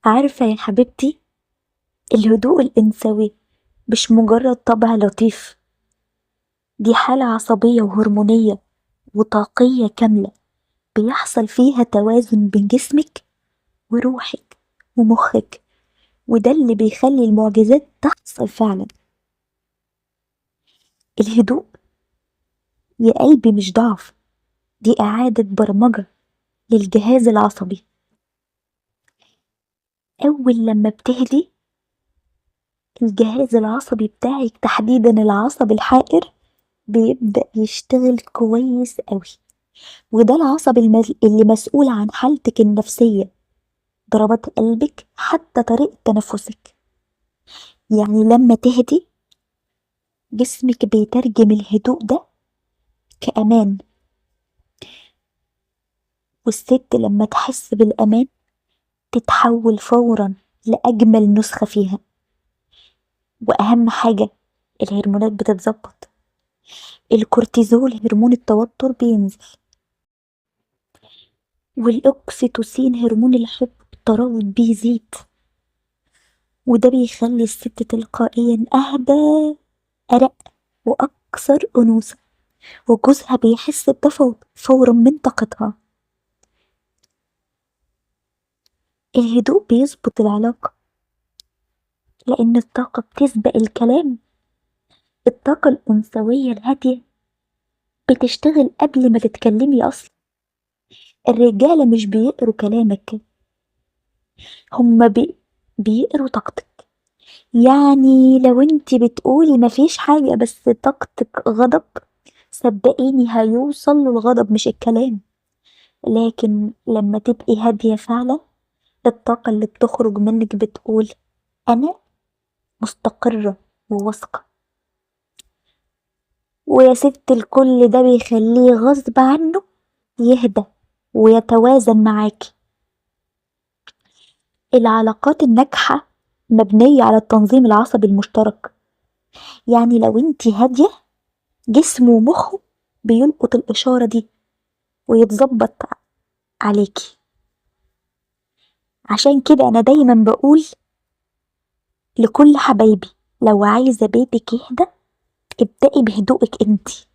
عارفة يا حبيبتي، الهدوء الإنثوي مش مجرد طبع لطيف، دي حالة عصبية وهرمونية وطاقية كاملة بيحصل فيها توازن بين جسمك وروحك ومخك، وده اللي بيخلي المعجزات تحصل فعلا. الهدوء يا قلبي مش ضعف، دي إعادة برمجة للجهاز العصبي. أول لما بتهدي الجهاز العصبي بتاعك، تحديدا العصب الحائر، بيبدأ يشتغل كويس أوي، وده العصب اللي مسؤول عن حالتك النفسية، ضربات قلبك، حتى طريقة تنفسك. يعني لما تهدي جسمك بيترجم الهدوء ده كأمان، والست لما تحس بالأمان تتحول فورا لأجمل نسخة فيها. وأهم حاجة، الهرمونات بتتظبط، الكورتيزول هرمون التوتر بينزل، والأكسيتوسين هرمون الحب الترابط بيزيد، وده بيخلي الست تلقائيا أهدى، أرق، وأكثر أنوثة، وجوزها بيحس بده فورا من طاقتها. الهدوء بيظبط العلاقة، لأن الطاقة بتسبق الكلام. الطاقة الأنثوية الهادية بتشتغل قبل ما تتكلمي أصلا. الرجالة مش بيقروا كلامك، هما بيقروا طاقتك. يعني لو انتي بتقولي مفيش حاجة بس طاقتك غضب، صدقيني هيوصل له الغضب مش الكلام. لكن لما تبقي هادية فعلا، الطاقة اللي بتخرج منك بتقول أنا مستقرة وواثقة. ويا ست الكل ده بيخليه غصب عنه يهدى ويتوازن معاكي. العلاقات الناجحة مبنية على التنظيم العصبي المشترك. يعني لو انتي هادية، جسمه ومخه بيلقط الإشارة دي ويتظبط عليكي. عشان كده أنا دايما بقول لكل حبايبي، لو عايزة بيتك يهدى ابدأي بهدوءك انتي.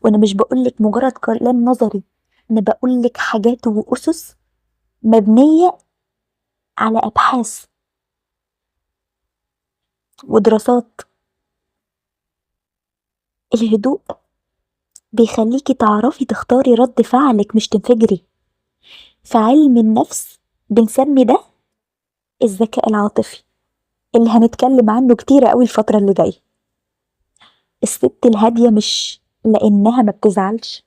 وانا مش بقولك مجرد كلام نظري، انا بقولك حاجات وأسس مبنية على أبحاث ودراسات. الهدوء بيخليكي تعرفي تختاري رد فعلك مش تنفجري. في علم النفس بنسمي ده الذكاء العاطفي، اللي هنتكلم عنه كتير قوي الفترة اللي جاية. الست الهادية مش لأنها ما بتزعلش،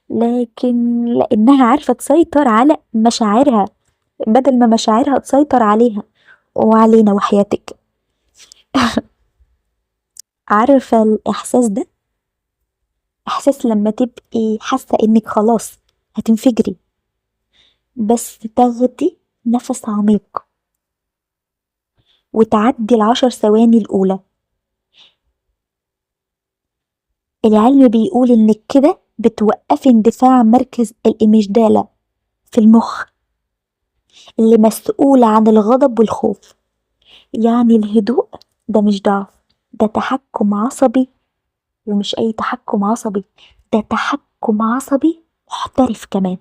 لكن لأنها عارفة تسيطر على مشاعرها بدل ما مشاعرها تسيطر عليها وعلينا وحياتك. عارفة الإحساس ده؟ إحساس لما تبقي حاسة إنك خلاص هتنفجري، بس تاخدي نفس عميق وتعدي ال10 ثواني الأولى. العلم بيقول إنك كده بتوقفي اندفاع مركز الإميجدالا في المخ، اللي مسؤول عن الغضب والخوف. يعني الهدوء ده مش ضعف، ده تحكم عصبي، ومش أي تحكم عصبي، ده تحكم عصبي محترف كمان.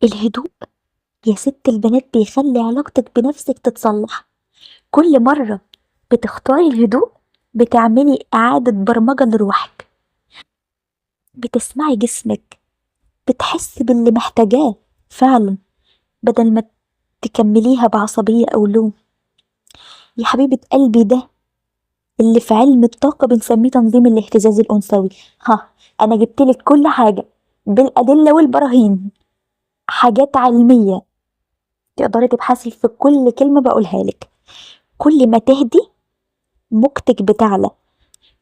الهدوء يا ست البنات بيخلي علاقتك بنفسك تتصلح. كل مرة بتختاري الهدوء بتعملي إعادة برمجة لروحك، بتسمعي جسمك، بتحسي باللي محتاجاه فعلا، بدل ما تكمليها بعصبية أو لوم. يا حبيبة قلبي، ده اللي في علم الطاقة بنسميه تنظيم الاهتزاز الأنثوي. ها، أنا جبتلك كل حاجة بالأدلة والبراهين، حاجات علمية تقدري تبحثي في كل كلمة بقولها لك. كل ما تهدي موجتك بتعلى،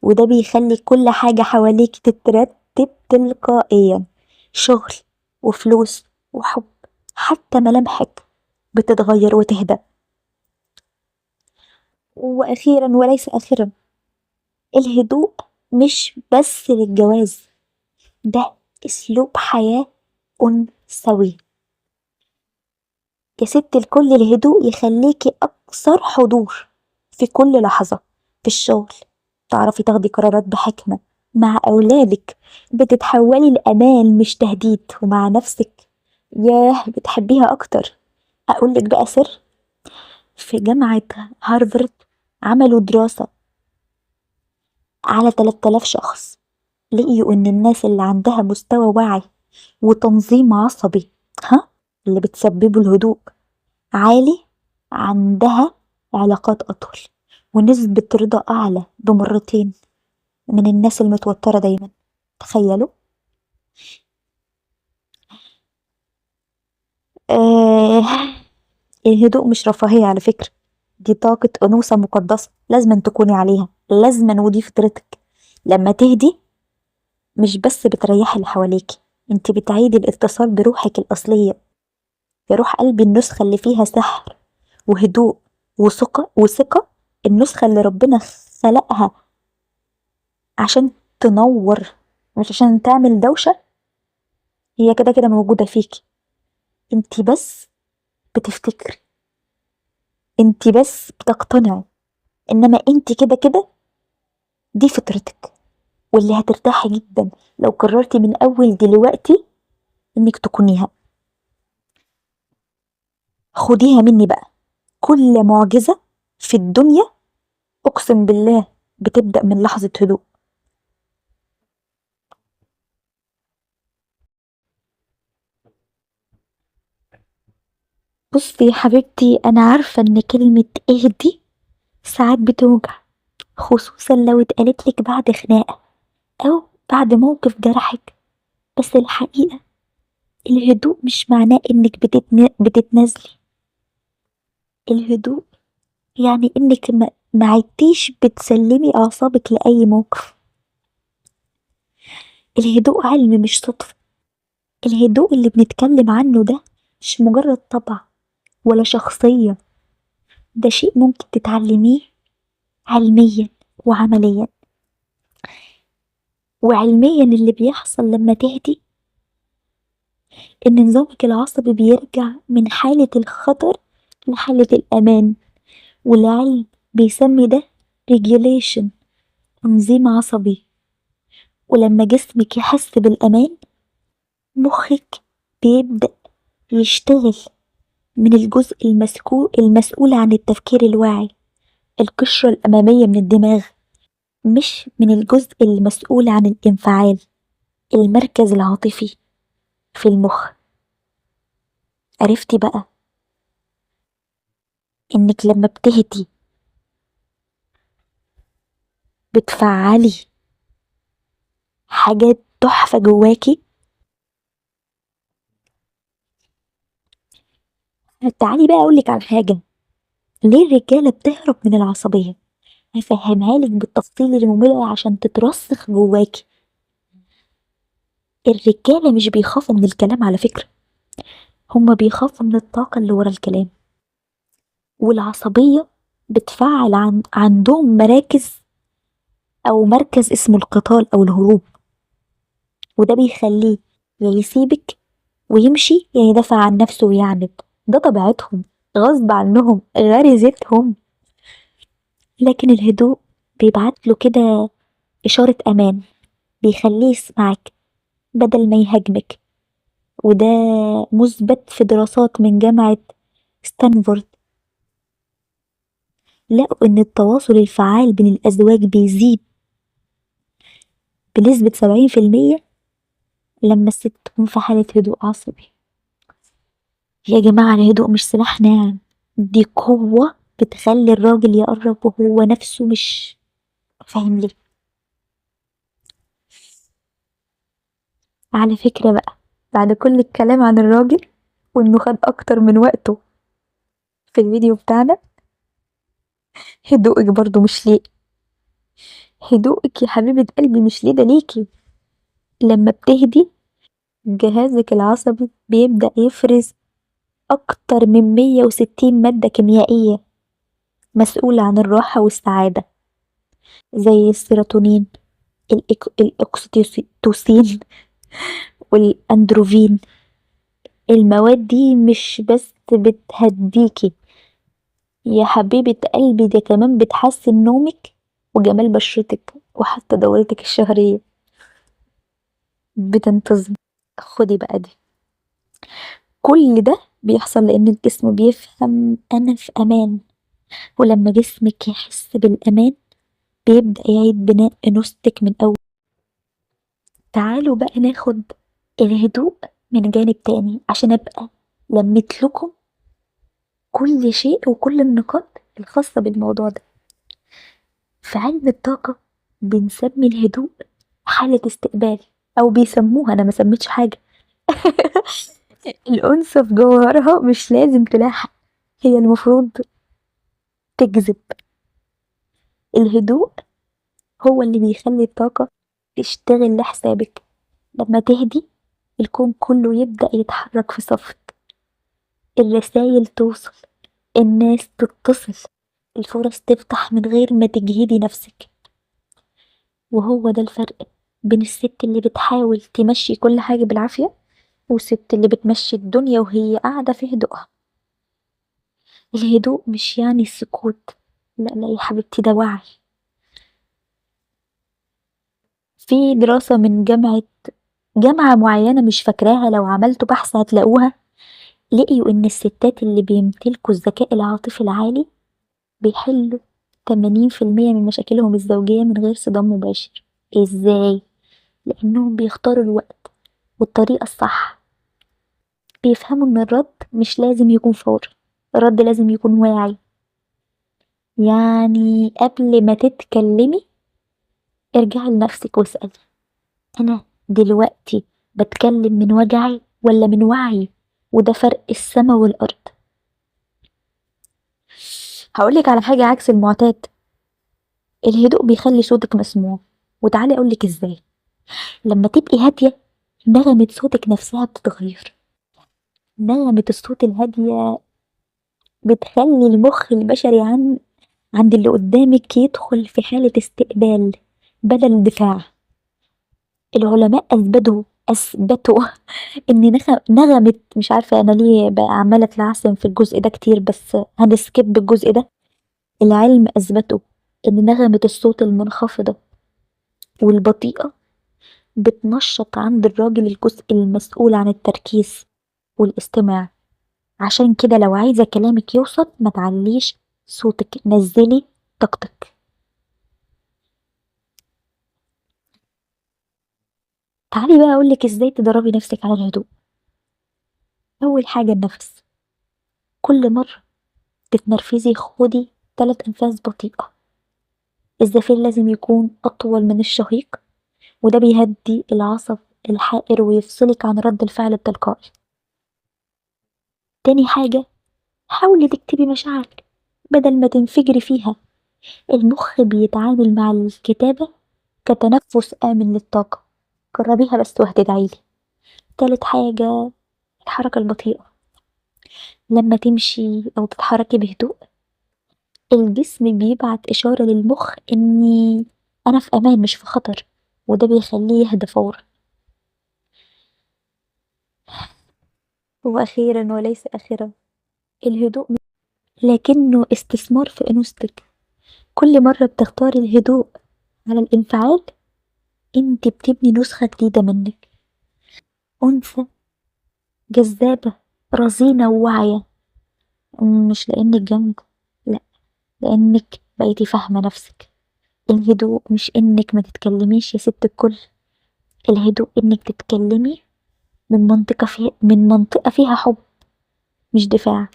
وده بيخلي كل حاجة حواليك تترتب تلقائيا، شغل وفلوس وحب، حتى ملامحك بتتغير وتهدى. وأخيرا وليس آخرا، الهدوء مش بس للجواز، ده أسلوب حياة أنثوي. يا ست الكل الهدوء يخليكي أكثر حضور في كل لحظة، في الشغل تعرفي تاخدي قرارات بحكمة، مع أولادك بتتحولي لأمان مش تهديد، ومع نفسك ياه بتحبيها أكتر. أقولك بقى سر، في جامعة هارفارد عملوا دراسة على 3000 شخص، لقيوا إن الناس اللي عندها مستوى وعي وتنظيم عصبي، ها، اللي بتسببه الهدوء عالي، عندها علاقات أطول ونسبة رضا أعلى بمرتين من الناس المتوترة دايما. تخيلوا. آه الهدوء مش رفاهية على فكرة، دي طاقة أنوثة مقدسة لازم تكوني عليها، لازم، ودي فطرتك. لما تهدي مش بس بتريحي اللي حواليكي، انت بتعيدي الاتصال بروحك الأصلية، يا روح قلبي، النسخة اللي فيها سحر وهدوء وثقة، النسخة اللي ربنا خلقها عشان تنور مش عشان تعمل دوشة، هي كده كده موجودة فيكي، انتي بس بتفتكري، انتي بس بتقتنعي، انما انتي كده كده دي فطرتك، واللي هترتاحي جدا لو قررتي من اول دلوقتي انك تكونيها. خديها مني بقى، كل معجزة في الدنيا اقسم بالله بتبدأ من لحظة هدوء. بصي يا حبيبتي، انا عارفة ان كلمة اهدي ساعات بتوجع، خصوصا لو اتقالتلك بعد خناقة أو بعد موقف جرحك، بس الحقيقة الهدوء مش معناه إنك بتتنازلي، الهدوء يعني إنك ما عدتيش بتسلمي أعصابك لأي موقف. الهدوء علم مش صدفة، الهدوء اللي بنتكلم عنه ده مش مجرد طبع ولا شخصية، ده شيء ممكن تتعلميه علميا وعمليا. وعلميا اللي بيحصل لما تهدي إن نظامك العصبي بيرجع من حالة الخطر لحالة الأمان، والعلم بيسمي ده regulation، تنظيم عصبي. ولما جسمك يحس بالأمان مخك بيبدأ يشتغل من الجزء المسؤول عن التفكير الواعي، القشرة الأمامية من الدماغ، مش من الجزء المسؤول عن الانفعال، المركز العاطفي في المخ. عرفتي بقى إنك لما بتهدي بتفعلي حاجات تحفة جواكي. تعالي بقى أقولك على حاجة، ليه الرجالة بتهرب من العصبية؟ هفهمها لك بالتفصيل الممل عشان تترسخ جواكي. الرجالة مش بيخافوا من الكلام على فكرة، هما بيخافوا من الطاقة اللي ورا الكلام، والعصبية بتفعل عندهم مراكز أو مركز اسمه القتال أو الهروب، وده بيخليه يا يسيبك ويمشي يا يدافع عن نفسه ويعند، ده طبيعتهم، غصب عنهم، غريزتهم. لكن الهدوء بيبعتله كده إشارة أمان، بيخليه يسمعك بدل ما يهاجمك، وده مثبت في دراسات من جامعة ستانفورد، لقوا إن التواصل الفعال بين الأزواج بيزيد بنسبة 70% لما الست تكون في حالة هدوء عصبي. يا جماعة الهدوء مش سلاح ناعم، دي قوة بتخلي الراجل يقرب وهو نفسه مش فاهم ليه. على فكرة بقى، بعد كل الكلام عن الراجل وإنه خد أكتر من وقته في الفيديو بتاعنا، هدوءك برضو مش ليه، هدوءك يا حبيبة قلبي مش ليه، ده ليكي. لما بتهدي جهازك العصبي بيبدأ يفرز أكتر من 160 مادة كيميائية مسؤولة عن الراحة والسعادة، زي السيروتونين، الأكسيتوسين والأندروفين. المواد دي مش بس بتهديكي. يا حبيبة قلبي ده كمان بتحسن نومك وجمال بشرتك وحتى دورتك الشهرية بتنتظم. خدي بقى دي، كل ده بيحصل لأن الجسم بيفهم أنا في أمان، ولما جسمك يحس بالأمان بيبدأ يعيد بناء أنوثتك من أول. تعالوا بقى ناخد الهدوء من جانب تاني عشان أبقى لميت لكم كل شيء وكل النقاط الخاصة بالموضوع ده. في علم الطاقة بنسمي الهدوء حالة استقبال، أو بيسموها، أنا ما سميتش حاجة. الأنثى في جوهرها مش لازم تلاحق، هي المفروض تجذب. الهدوء هو اللي بيخلي الطاقة تشتغل لحسابك. لما تهدي الكون كله يبدأ يتحرك في صفك، الرسايل توصل، الناس تتصل، الفرص تفتح من غير ما تجهدي نفسك. وهو ده الفرق بين الست اللي بتحاول تمشي كل حاجة بالعافية والست اللي بتمشي الدنيا وهي قاعدة في هدوءها. الهدوء مش يعني السكوت، لا لا يا حبيبتي، ده وعي. في دراسة من جامعة معينة مش فاكراها، لو عملتوا بحث هتلاقوها، لقيوا إن الستات اللي بيمتلكوا الذكاء العاطفي العالي بيحلوا 80% من مشاكلهم الزوجية من غير صدام مباشر. ازاي؟ لأنهم بيختاروا الوقت والطريقة الصح، بيفهموا إن الرد مش لازم يكون فوري، الرد لازم يكون واعي. يعني قبل ما تتكلمي ارجعي لنفسك واسألي، أنا دلوقتي بتكلم من وجعي ولا من وعي؟ وده فرق السما والأرض. هقولك على حاجة عكس المعتاد، الهدوء بيخلي صوتك مسموع، وتعالي أقولك ازاي. لما تبقي هادية نغمة صوتك نفسها بتتغير. نغمة الصوت الهادية بتخلي المخ البشري عند اللي قدامك يدخل في حالة استقبال بدل الدفاع. العلماء أثبتوا إن نغمة، مش عارفة أنا ليه بقى عمالة أتلعثم في الجزء ده كتير، بس هنسكيب الجزء ده. العلم أثبتوا إن نغمة الصوت المنخفضة والبطيئة بتنشط عند الراجل الجزء المسؤول عن التركيز والاستماع. عشان كده لو عايزة كلامك يوصل ما تعليش صوتك، نزلي طاقتك. تعالي بقى أقولك ازاي تدربي نفسك على الهدوء. أول حاجة النفس، كل مرة تتنرفزي خدي 3 أنفاس بطيئة. الزفير لازم يكون أطول من الشهيق، وده بيهدي العصب الحائر ويفصلك عن رد الفعل التلقائي. تاني حاجة حاولي تكتبي مشاعرك بدل ما تنفجري فيها، المخ بيتعامل مع الكتابة كتنفس آمن للطاقة. جربيها بس وهتدعيلي. تالت حاجة الحركة البطيئة، لما تمشي أو تتحركي بهدوء الجسم بيبعت إشارة للمخ إني أنا في أمان مش في خطر، وده بيخليه يهدى فورا. وأخيرا وليس آخرا، الهدوء لكنه استثمار في أنوثتك. كل مرة بتختاري الهدوء على الانفعال انت بتبني نسخة جديدة منك، أنثى جذابة رزينة وواعية. مش لأنك جامدة، لأ، لأنك بقيتي فاهمة نفسك. الهدوء مش إنك ما تتكلميش يا ست الكل، الهدوء إنك تتكلمي من منطقة فيها حب مش دفاع.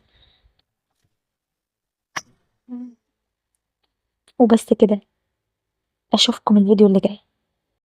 وبس كده، أشوفكم الفيديو اللي جاي.